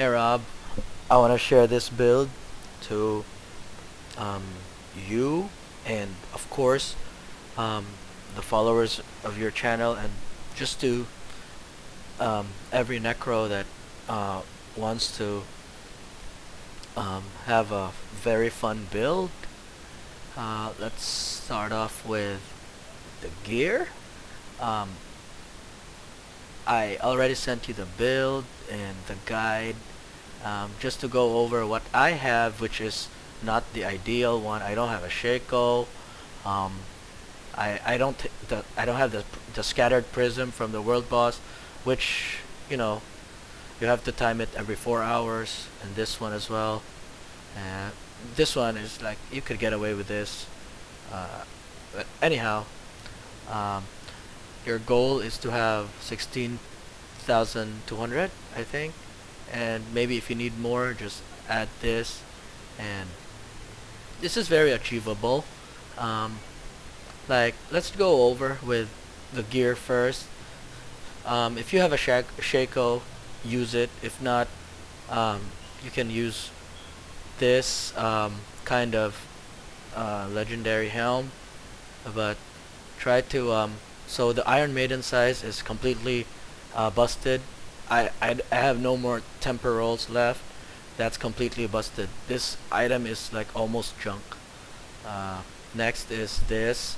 Hey Rob, I want to share this build to um, you and of course um, the followers of your channel, and just to every necro that wants to have a very fun build. Let's start off with the gear. Um, I already sent you the build and the guide, just to go over what I have, which is not the ideal one. I don't have a shako. Um, I don't have the scattered prism from the world boss, which you know you have to time it every 4 hours, and this one as well. Uh, this one is like you could get away with this. But anyhow, um, your goal is to have 16,200, I think, and maybe if you need more, just add this, and this is very achievable. Um, like, let's go over with the gear first. If you have a shako, use it. If not, um, you can use this kind of legendary helm, but try to so the Iron Maiden size is completely busted. I have no more temporals left. That's completely busted. This item is like almost junk. Next is this.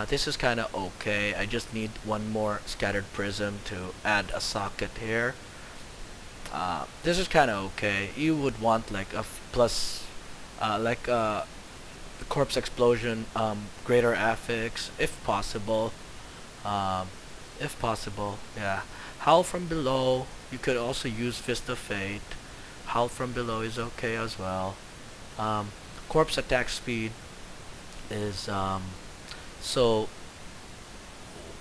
This is kind of okay. I just need one more scattered prism to add a socket here. This is kind of okay. You would want like a plus, like corpse explosion, greater affix if possible. Um, if possible, yeah. Howl from below. You could also use Fist of Fate. Howl from below is okay as well. Um, corpse attack speed is so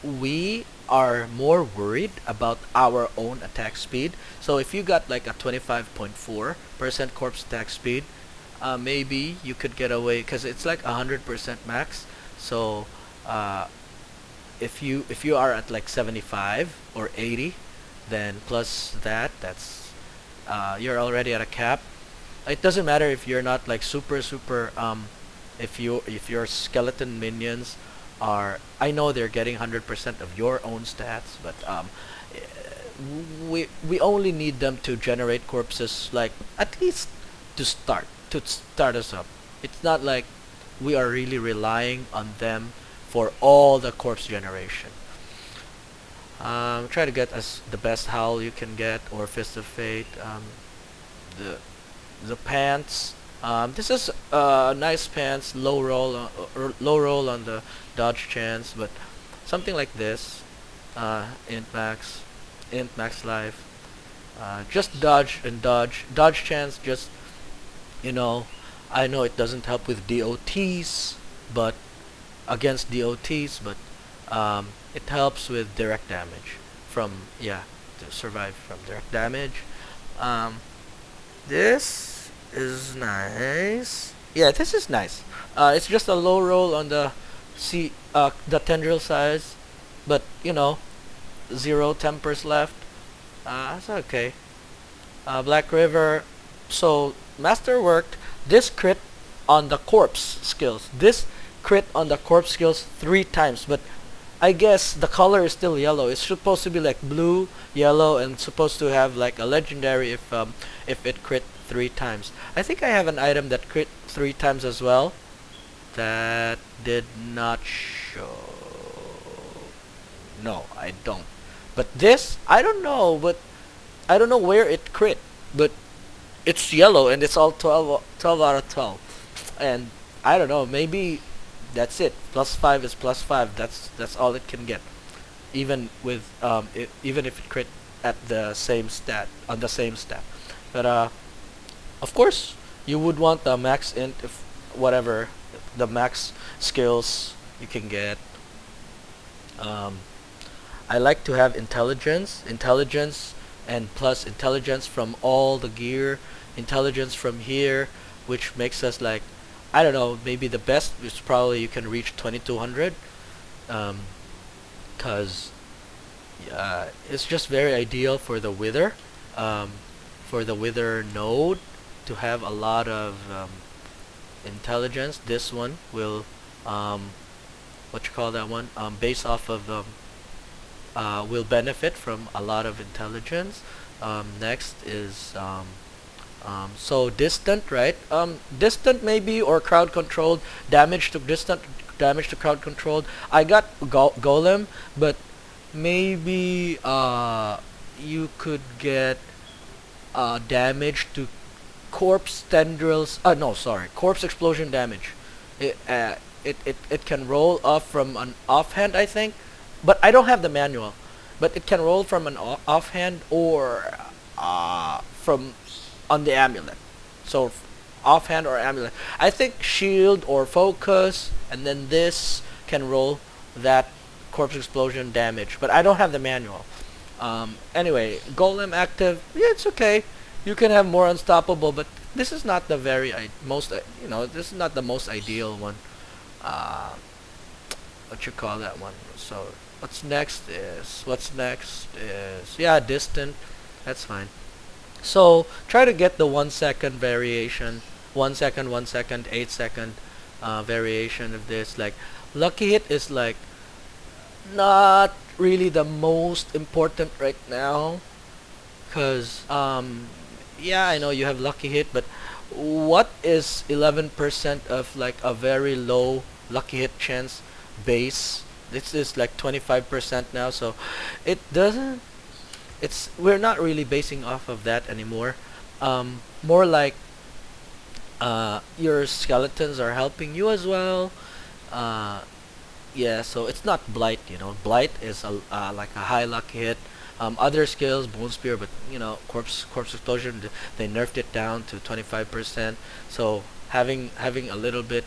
we are more worried about our own attack speed. So if you got like a 25.4% corpse attack speed, maybe you could get away because it's like 100% max. So if you are at like 75 or 80, then plus that's you're already at a cap. It doesn't matter if you're not like super if your skeleton minions are, I know they're getting 100% of your own stats, but eh, we only need them to generate corpses, like at least to start us up. It's not like we are really relying on them for all the corpse generation. Try to get us the best howl you can get, or Fist of Fate. The the pants. This is nice pants, low roll or low roll on the dodge chance, but something like this, int max life. Just dodge and dodge chance. Just, you know, I know it doesn't help with DOTs, but against DOTs, but it helps with direct damage from, yeah, to survive from direct damage. Um, this is nice. Yeah, this is nice. It's just a low roll on the tendril size, but you know, zero tempers left. It's okay. Black River. So master worked this crit on the corpse skills. This crit on the corpse skills 3 times, but I guess the color is still yellow. It's supposed to be like blue, yellow, and supposed to have like a legendary if it crit 3 times. I think I have an item that crit 3 times as well. That did not show. No, I don't. But this, I don't know, but I don't know where it crit. But it's yellow and it's all 12 out of 12. And I don't know, maybe that's it. +5 is +5. That's all it can get. Even with even if it crit at the same stat, on the same stat. But of course you would want the max int, if whatever the max skills you can get. Um, I like to have intelligence, and plus intelligence from all the gear, intelligence from here, which makes us like, I don't know, maybe the best is probably you can reach 2200, cause it's just very ideal for the wither, for the wither node to have a lot of intelligence. This one will what you call that one, based off of will benefit from a lot of intelligence. Next is so distant, right? Distant maybe, or crowd controlled. Damage to distant, damage to crowd controlled. I got golem, but maybe you could get damage to corpse tendrils. No, sorry, corpse explosion damage. It can roll off from an offhand, I think, but I don't have the manual. But it can roll from an offhand or from on the amulet. So offhand or amulet. I think shield or focus, and then this can roll that corpse explosion damage. But I don't have the manual. Anyway, golem active. Yeah, it's okay. You can have more unstoppable, but this is not the very most. This is not the most ideal one. What you call that one? So what's next is yeah, distant. That's fine. So try to get the 1 second variation, 1 second, 1 second, 8 second variation of this. Like lucky hit is like not really the most important right now, cause yeah, I know you have lucky hit, but what is 11% of like a very low lucky hit chance base? This is like 25% now, so it doesn't. We're not really basing off of that anymore. More like your skeletons are helping you as well. Yeah, so it's not blight. Blight is like a high luck hit. Other skills, bone spear, but corpse explosion, they nerfed it down to 25%. So having a little bit,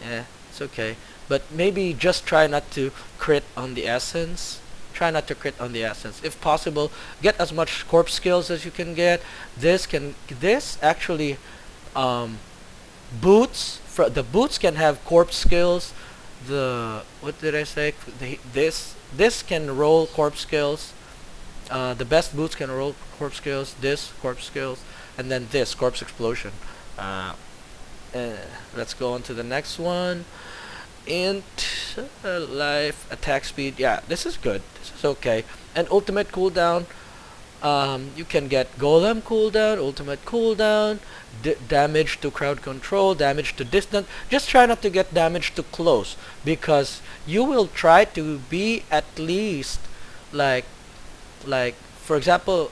yeah, it's okay. But maybe just try not to crit on the essence. Try not to crit on the essence. If possible, get as much corpse skills as you can get. This actually boots. The boots can have corpse skills. What did I say? This can roll corpse skills. The best boots can roll corpse skills. This corpse skills, and then this corpse explosion. Let's go on to the next one. Int life attack speed. Yeah, this is good. This is okay. And ultimate cooldown. You can get golem cooldown, ultimate cooldown, damage to crowd control, damage to distant. Just try not to get damage to close, because you will try to be at least like for example,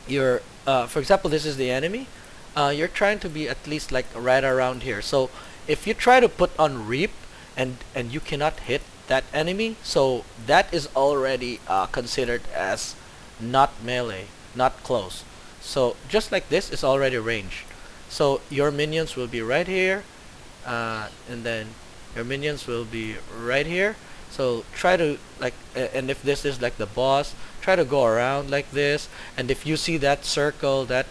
this is the enemy. You're trying to be at least like right around here. So if you try to put on reap and you cannot hit that enemy, so that is already considered as not melee, not close. So just like this is already ranged. So your minions will be right here, and then your minions will be right here. So try to and if this is like the boss, try to go around like this. And if you see that circle, that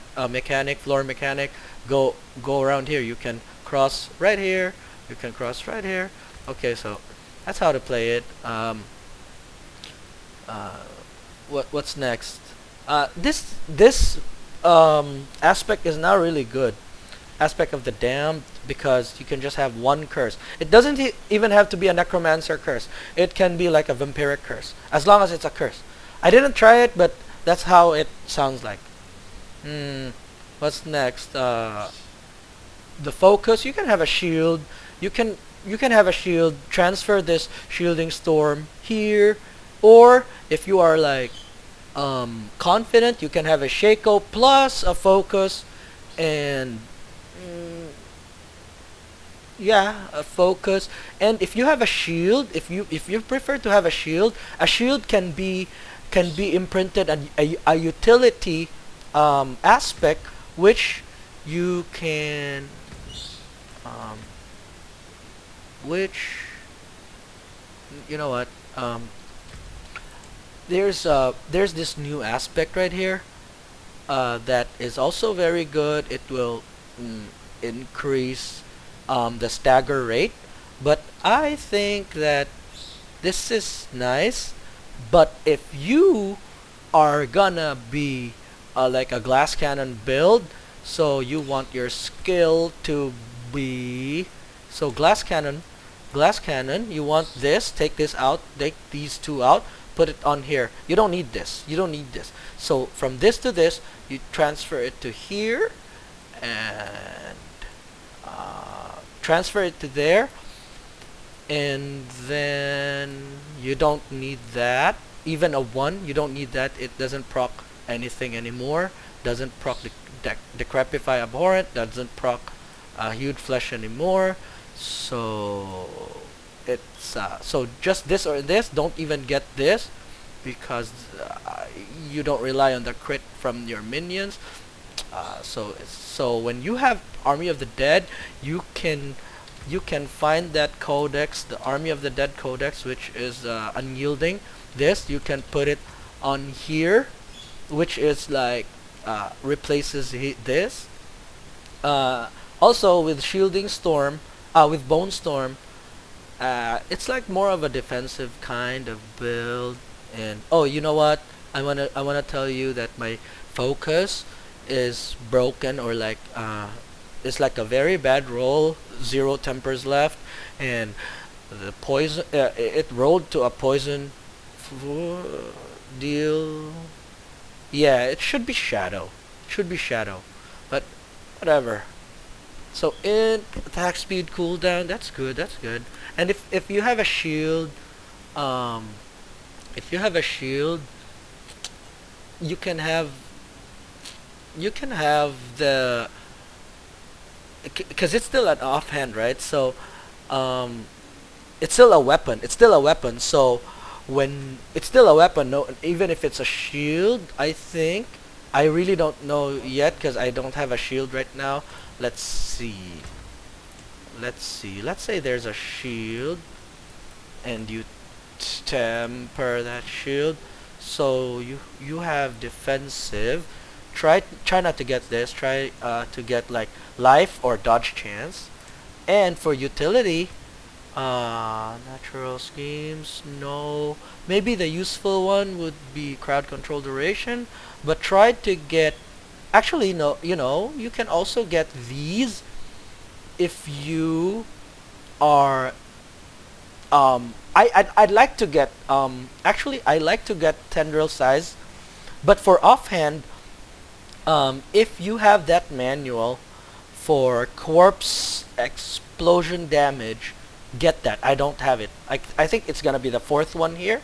floor mechanic, go around here. You can cross right here. You can cross right here. Okay, so that's how to play it. What's next? This aspect is not really good. Aspect of the damned, because you can just have one curse. It doesn't even have to be a necromancer curse. It can be like a vampiric curse, as long as it's a curse. I didn't try it, but that's how it sounds like. What's next? The focus. You can have a shield. You can have a shield. Transfer this shielding storm here, or if you are like confident, you can have a shako plus a focus, and yeah, a focus. And if you have a shield, if you prefer to have a shield can be imprinted a utility aspect, which you can which you know what there's this new aspect right here that is also very good. It will increase the stagger rate, but I think that this is nice. But if you are gonna be like a glass cannon build, so you want your skill to be, so glass cannon, you want this, take this out, take these two out, put it on here. You don't need this, so from this to this, you transfer it to here, and transfer it to there, and then you don't need that. Even a 1, you don't need that. It doesn't proc anything anymore, doesn't proc decrepify abhorrent, doesn't proc hued flesh anymore. So it's so just this or this. Don't even get this, because you don't rely on the crit from your minions. So when you have Army of the Dead, you can find that codex, the Army of the Dead codex, which is unyielding. This you can put it on here, which is like replaces this. Also with Shielding Storm, with Bone Storm, it's like more of a defensive kind of build. And oh, you know what? I wanna tell you that my focus is broken, or like it's like a very bad roll. 0 tempers left, and the poison. It rolled to a poison deal. Yeah, it should be shadow. But whatever. So in attack speed cooldown, that's good. And if you have a shield, if you have a shield, you can have the, because it's still an offhand, right? So it's still a weapon. So when it's still a weapon, no, even if it's a shield, I think, I really don't know yet because I don't have a shield right now. Let's see. Let's say there's a shield, and you temper that shield, so you have defensive. Try not to get this. Try to get like life or dodge chance. And for utility, natural schemes, no. Maybe the useful one would be crowd control duration, but try to get, actually no, you can also get these if you are I'd like to get actually I like to get tendril size, but for offhand, if you have that manual for corpse explosion damage, get that. I don't have it. I think it's gonna be the 4th one here.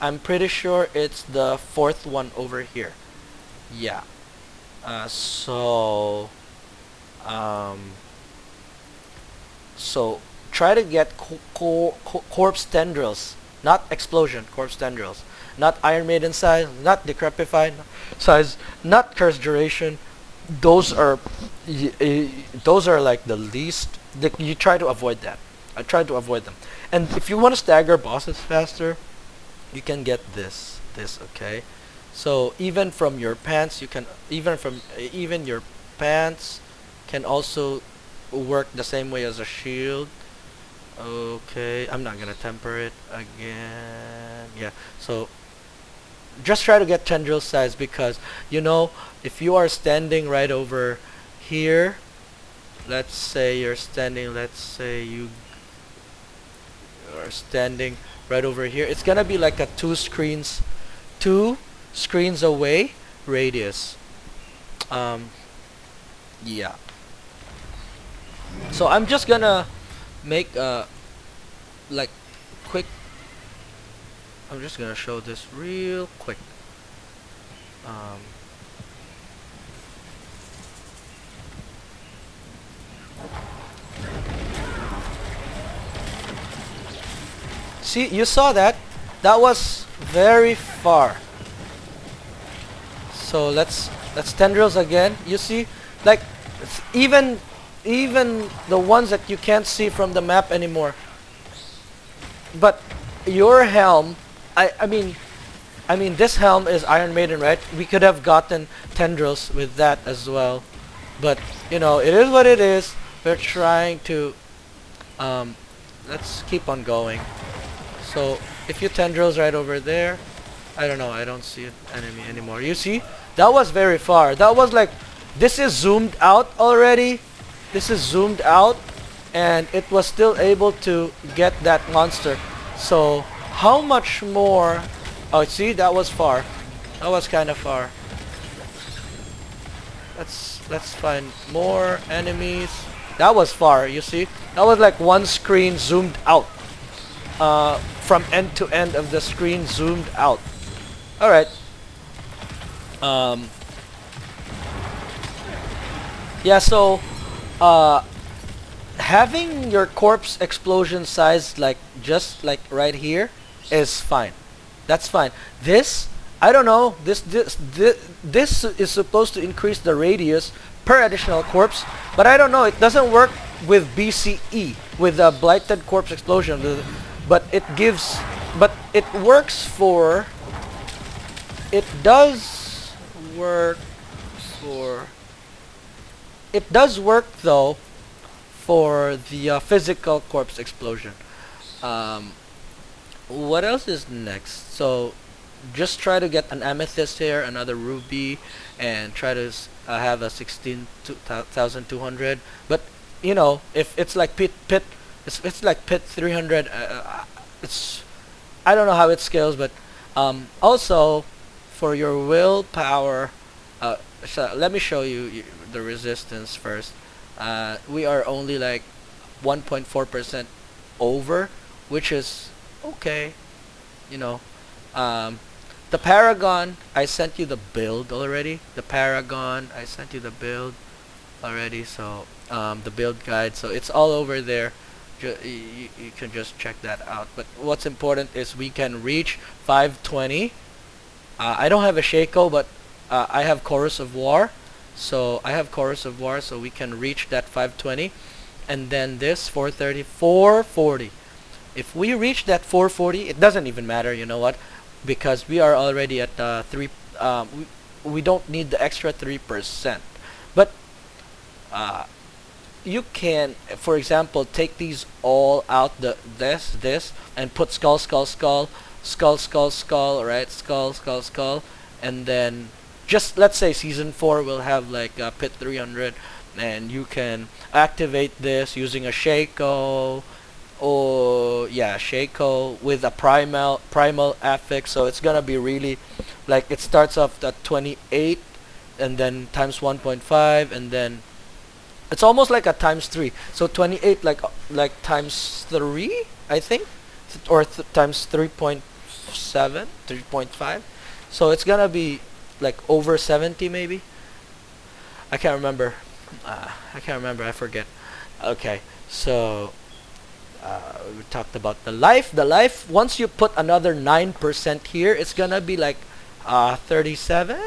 I'm pretty sure it's the 4th one over here. Yeah. So try to get corpse tendrils, not explosion, corpse tendrils. Not Iron Maiden size, not decrepified size, not curse duration. Those are like the least. You try to avoid that. I try to avoid them. And if you want to stagger bosses faster, you can get this. Okay. So even from your pants, you can even your pants can also work the same way as a shield. Okay, I'm not gonna temper it again. Yeah. So just try to get tendril size, because if you are standing right over here, let's say you are standing right over here, it's gonna be like a two screens away radius. Yeah. So I'm just gonna make like quick. I'm just gonna show this real quick. See, you saw that? That was very far. So let's tendrils again. You see, like even the ones that you can't see from the map anymore. But your helm, I mean this helm is Iron Maiden, right? We could have gotten tendrils with that as well, but it is what it is. We're trying to let's keep on going. So if you tendrils right over there, I don't know, I don't see an enemy anymore. You see, That was very far. That was like, this is zoomed out already. This is zoomed out, and it was still able to get that monster. So how much more? Oh, see, that was far. That was kind of far. Let's find more enemies. That was far. You see, that was like one screen zoomed out. From end to end of the screen zoomed out. All right. Yeah. So, having your corpse explosion size like just like right here is fine. That's fine. This, I don't know. This is supposed to increase the radius per additional corpse, but I don't know. It doesn't work with BCE, with the blighted corpse explosion. But it gives, but it works for. It does work for. It does work though for the physical corpse explosion. What else is next? So just try to get an amethyst here, another ruby, and try to have a 16,200. But you know, if it's like pit, it's like pit 300. It's, I don't know how it scales, but also for your willpower. So let me show you the resistance first. We are only like 1.4% over, which is okay. You know, the Paragon, I sent you the build already. The Paragon, I sent you the build already. So the build guide, so it's all over there. You can just check that out. But what's important is we can reach 520. I don't have a shako, but I have Chorus of War. So I have Chorus of War, so we can reach that 520. And then this 430, 440. If we reach that 440, it doesn't even matter, you know what? Because we are already at 3. We don't need the extra 3%. But you can, for example, take these all out, this, and put skull, right? Skull, and then just let's say season 4 will have like pit 300, and you can activate this using a shako, or yeah, shako with a primal affix. So it's gonna be really like, it starts off at 28, and then times 1.5, and then it's almost like a times 3. So 28 like times 3, I think, or times 3.7, 3.5. So it's gonna be like over 70 maybe. I can't remember. I forget. Okay, so we talked about the life. The life, once you put another 9% here, it's gonna be like 37,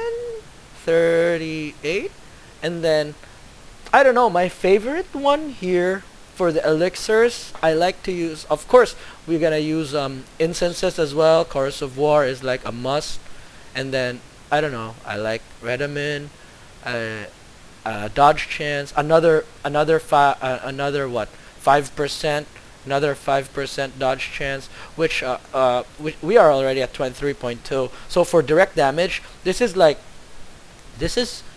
38, and then I don't know. My favorite one here for the elixirs, I like to use. Of course, we're gonna use incenses as well. Chorus of War is like a must, and then I don't know. I like Redamin, dodge chance, another what, 5%, another 5% dodge chance, which we are already at 23.2. So for direct damage, this is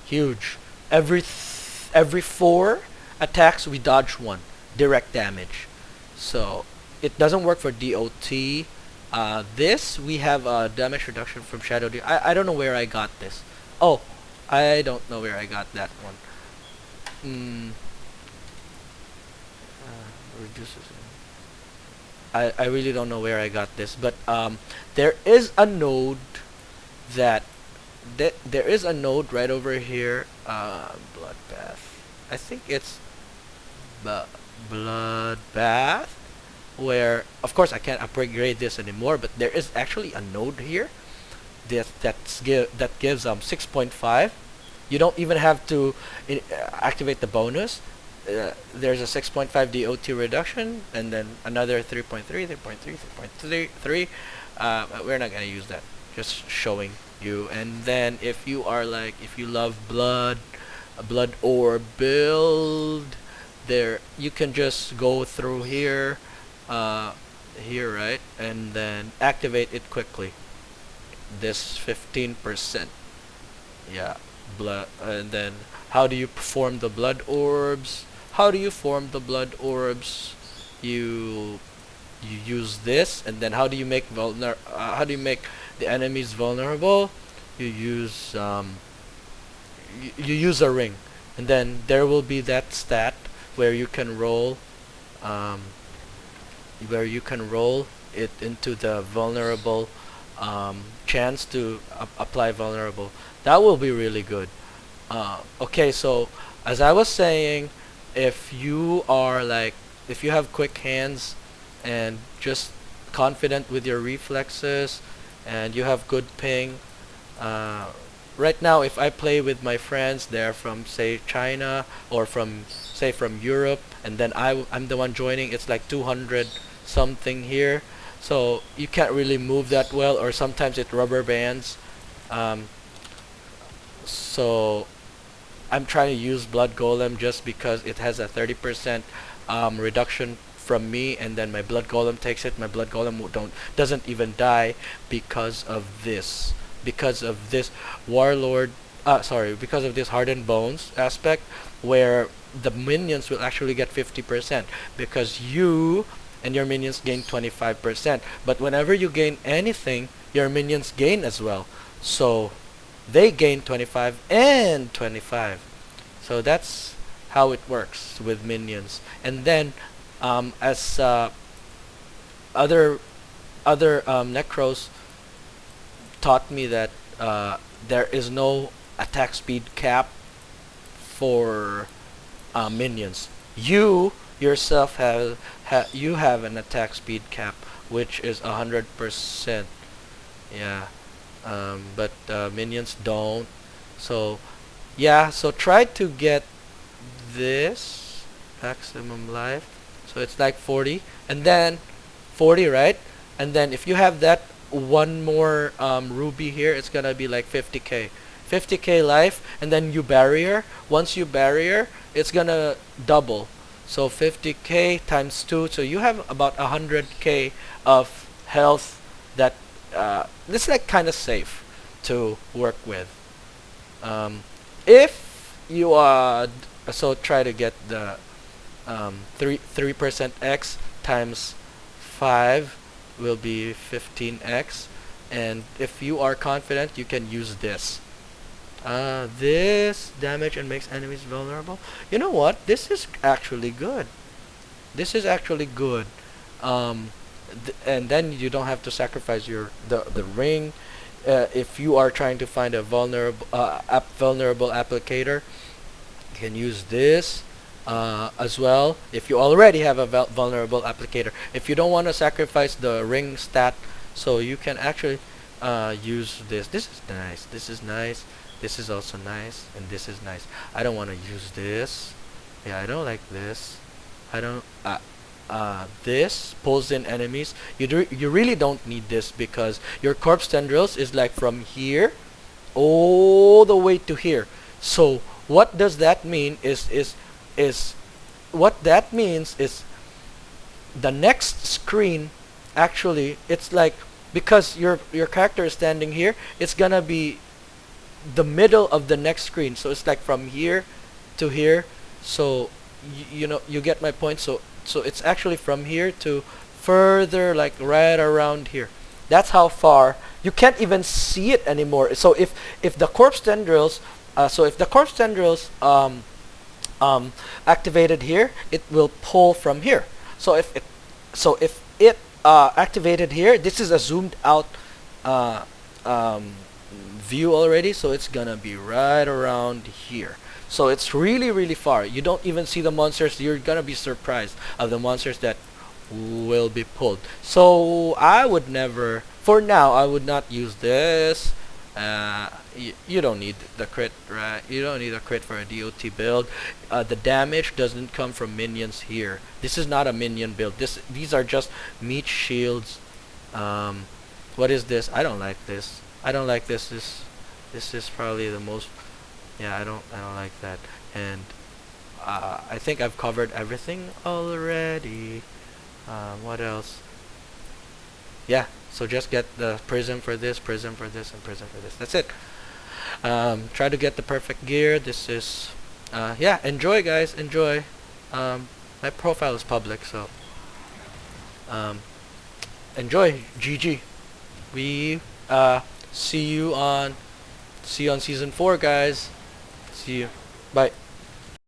huge. Every 4 attacks we dodge 1 direct damage. So it doesn't work for DOT. This we have damage reduction from Shadow D. I don't know where I got this. Oh, I don't know where I got that one. Reduces. I really don't know where I got this, but there is a node that there is a node right over here. Bloodbath. I think it's Bloodbath, where of course I can't upgrade this anymore, but there is actually a node here that gives 6.5. You don't even have to activate the bonus. There's a 6.5 DOT reduction, and then another 3.3, 3.3, 3.3. We're not gonna use that. Just showing you. And then if you are like, if you love blood, a blood orb build, there you can just go through here, right, and then activate it quickly. This 15%. yeah, blood. And then how do you perform the blood orbs? How do you form the blood orbs? You you use this, and then how do you make how do you make the enemies vulnerable? You use you use a ring, and then there will be that stat where you can roll um, it into the vulnerable chance to apply vulnerable. That will be really good. Okay, so as I was saying, if you are like, if you have quick hands and just confident with your reflexes and you have good ping, uh, right now if I play with my friends, they're from say China or from say from Europe, and then I'm the one joining, it's like 200 something here, so you can't really move that well, or sometimes it rubber bands. um, so I'm trying to use Blood Golem just because it has a 30% reduction from me, and then my Blood Golem takes it. My Blood Golem doesn't even die because of this. Because of this Warlord, because of this Hardened Bones aspect, where the minions will actually get 50% because you and your minions gain 25%. But whenever you gain anything, your minions gain as well. So they gain 25 and 25. So that's how it works with minions. And then as other necros taught me that there is no attack speed cap for minions. You yourself you have an attack speed cap, which is 100%. Yeah. But minions don't. So yeah, so try to get this maximum life. So it's like 40, and then 40, right? And then if you have that one more ruby here, it's gonna be like 50k. 50k life, and then you barrier. Once you barrier, it's gonna double. So 50k times 2, so you have about 100k of health. That this is like kind of safe to work with. If you so try to get the 3% x times 5 will be 15x, and if you are confident, you can use this. This damage and makes enemies vulnerable. You know what? This is actually good. This is actually good. And then you don't have to sacrifice the ring. If you are trying to find a vulnerable applicator, you can use this as well. If you already have a vulnerable applicator, if you don't want to sacrifice the ring stat, so you can actually use this. This is nice. This is nice. This is also nice, and this is nice. I don't want to use this. Yeah, I don't like this. I don't. This pulls in enemies. You really don't need this because your corpse tendrils is like from here all the way to here. So what does that mean is what that means is the next screen, actually it's like, because your character is standing here, it's gonna be the middle of the next screen. So it's like from here to here. So you know, you get my point. So it's actually from here to further, like right around here. That's how far. You can't even see it anymore. So if the corpse tendrils activated here, it will pull from here. So if it activated here, this is a zoomed out view already, so it's gonna be right around here. So it's really far. You don't even see the monsters. You're gonna be surprised of the monsters that will be pulled. So I would never, for now, I would not use this. You don't need the crit, right? You don't need a crit for a DOT build. The damage doesn't come from minions here. This is not a minion build. These are just meat shields. What is this? I don't like this. I don't like this. This is probably the most. Yeah, I don't like that. And I think I've covered everything already. What else? Yeah. So just get the prism for this, and prism for this. That's it. Try to get the perfect gear. This is yeah, enjoy guys, enjoy. My profile is public, so um, enjoy. GG. We see you on season 4, guys. See you. Bye.